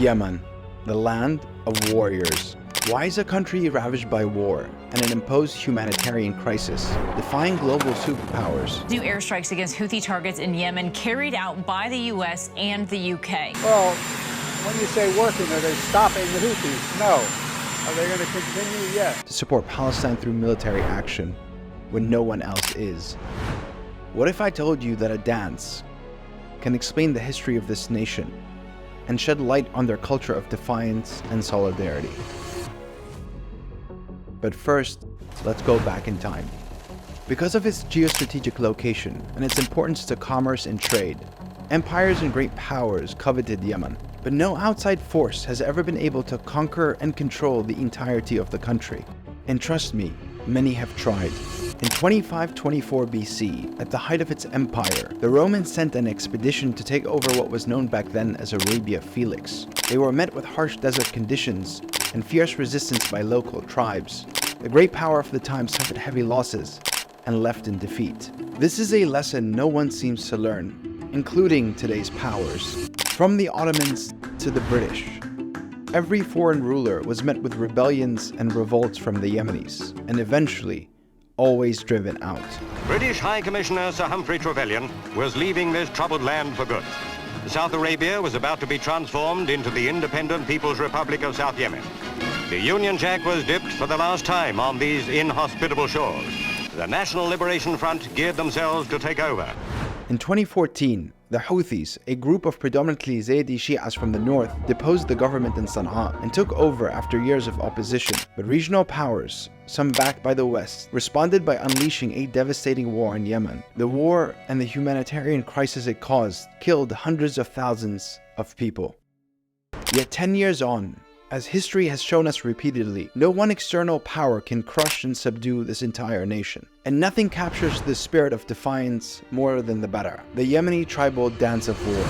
Yemen, the land of warriors. Why is a country ravaged by war and an imposed humanitarian crisis defying global superpowers? New airstrikes against Houthi targets in Yemen carried out by the U.S. and the UK. Well, when you say working, are they stopping the Houthis? No. Are they going to continue? Yes. To support Palestine through military action when no one else is. What if I told you that a dance can explain the history of this nation and shed light on their culture of defiance and solidarity? But first, let's go back in time. Because of its geostrategic location and its importance to commerce and trade, empires and great powers coveted Yemen, but no outside force has ever been able to conquer and control the entirety of the country. And trust me, many have tried. In 2524 BC, at the height of its empire, the Romans sent an expedition to take over what was known back then as Arabia Felix. They were met with harsh desert conditions and fierce resistance by local tribes. The great power of the time suffered heavy losses and left in defeat. This is a lesson no one seems to learn, including today's powers. From the Ottomans to the British, every foreign ruler was met with rebellions and revolts from the Yemenis, and eventually, always driven out. British High Commissioner Sir Humphrey Trevelyan was leaving this troubled land for good. South Arabia was about to be transformed into the independent People's Republic of South Yemen. The Union Jack was dipped for the last time on these inhospitable shores. The National Liberation Front geared themselves to take over. In 2014, the Houthis, a group of predominantly Zaydi Shias from the north, deposed the government in Sana'a and took over after years of opposition. But regional powers, some backed by the West, responded by unleashing a devastating war in Yemen. The war and the humanitarian crisis it caused killed hundreds of thousands of people. Yet 10 years on, as history has shown us repeatedly, no one external power can crush and subdue this entire nation. And nothing captures the spirit of defiance more than the Bara, the Yemeni tribal dance of war.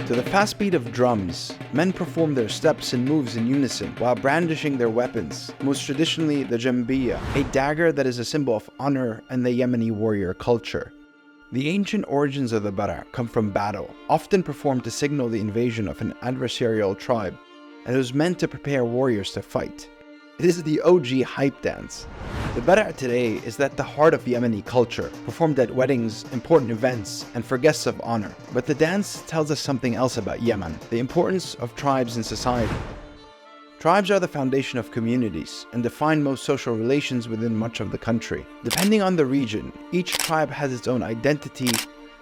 To the fast beat of drums, men perform their steps and moves in unison while brandishing their weapons, most traditionally the jambiya, a dagger that is a symbol of honor and the Yemeni warrior culture. The ancient origins of the Bara come from battle, often performed to signal the invasion of an adversarial tribe, and it was meant to prepare warriors to fight. It is the OG hype dance. The Bara today is at the heart of Yemeni culture, performed at weddings, important events, and for guests of honor. But the dance tells us something else about Yemen, the importance of tribes in society. Tribes are the foundation of communities and define most social relations within much of the country. Depending on the region, each tribe has its own identity,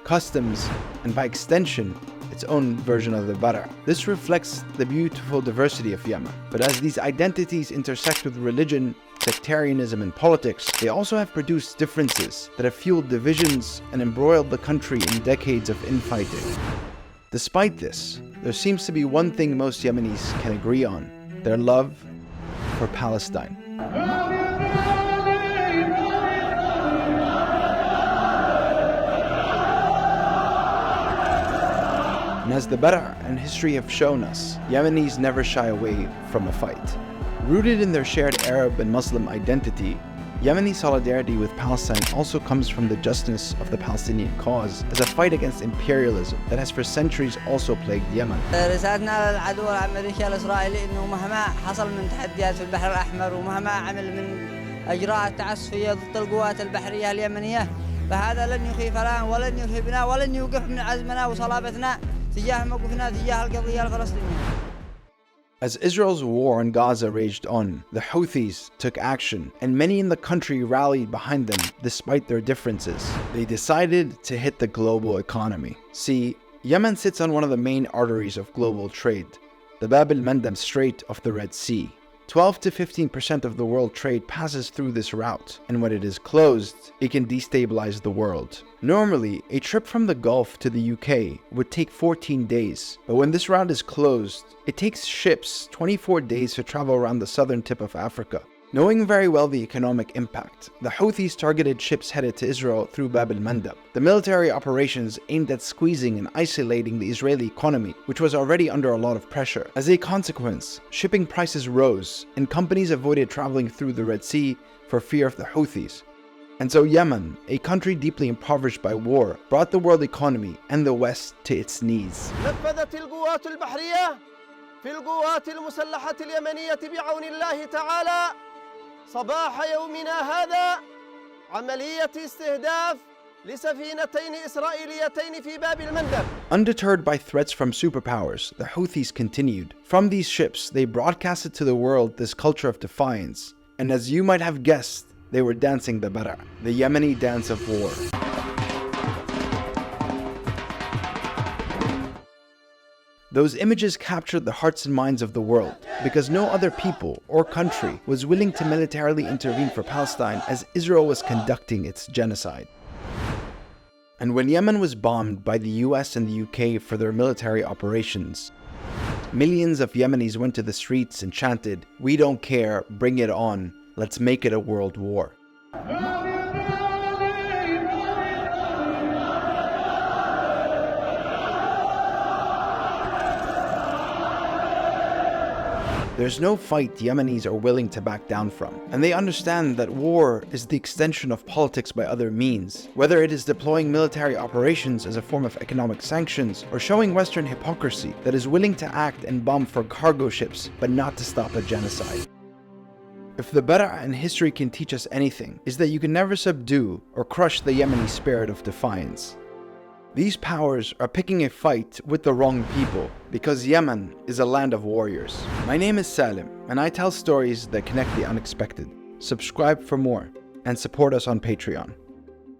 customs, and by extension, its own version of the Bara. This reflects the beautiful diversity of Yemen. But as these identities intersect with religion, sectarianism, and politics, they also have produced differences that have fueled divisions and embroiled the country in decades of infighting. Despite this, there seems to be one thing most Yemenis can agree on: their love for Palestine. And as the Bara and history have shown us, Yemenis never shy away from a fight. Rooted in their shared Arab and Muslim identity, Yemeni solidarity with Palestine also comes from the justness of the Palestinian cause as a fight against imperialism that has for centuries also plagued Yemen. رسالتنا للعدو الأمريكي الإسرائيلي إنه مهما حصل من تحديات في البحر الأحمر ومهما عمل من إجراءات تعسفية ضد القوات البحرية اليمنية فهذا لن يخيفنا ولن يرهبنا ولن يوقف من عزمنا وصلابتنا تجاه موقفنا تجاه القضية الفلسطينية. As Israel's war in Gaza raged on, the Houthis took action, and many in the country rallied behind them despite their differences. They decided to hit the global economy. See, Yemen sits on one of the main arteries of global trade, the Bab el-Mandeb Strait of the Red Sea. 12 to 15% of the world trade passes through this route, and when it is closed, it can destabilize the world. Normally, a trip from the Gulf to the UK would take 14 days, but when this route is closed, it takes ships 24 days to travel around the southern tip of Africa. Knowing very well the economic impact, the Houthis targeted ships headed to Israel through Bab el-Mandeb. The military operations aimed at squeezing and isolating the Israeli economy, which was already under a lot of pressure. As a consequence, shipping prices rose, and companies avoided traveling through the Red Sea for fear of the Houthis. And so Yemen, a country deeply impoverished by war, brought the world economy and the West to its knees. نفذت القوات البحرية في القوات المسلحة اليمنية بعون الله تعالى صباح يومنا هذا عملية استهداف لسفينتين إسرائيليتين في باب المندب. Undeterred by threats from superpowers, the Houthis continued. From these ships, they broadcasted to the world this culture of defiance. And as you might have guessed, they were dancing the bara, the Yemeni dance of war. Those images captured the hearts and minds of the world because no other people or country was willing to militarily intervene for Palestine as Israel was conducting its genocide. And when Yemen was bombed by the US and the UK for their military operations, millions of Yemenis went to the streets and chanted, "We don't care, bring it on, let's make it a world war." There's no fight Yemenis are willing to back down from, and they understand that war is the extension of politics by other means, whether it is deploying military operations as a form of economic sanctions or showing Western hypocrisy that is willing to act and bomb for cargo ships but not to stop a genocide. If the bara and history can teach us anything, is that you can never subdue or crush the Yemeni spirit of defiance. These powers are picking a fight with the wrong people because Yemen is a land of warriors. My name is Salem, and I tell stories that connect the unexpected. Subscribe for more and support us on Patreon.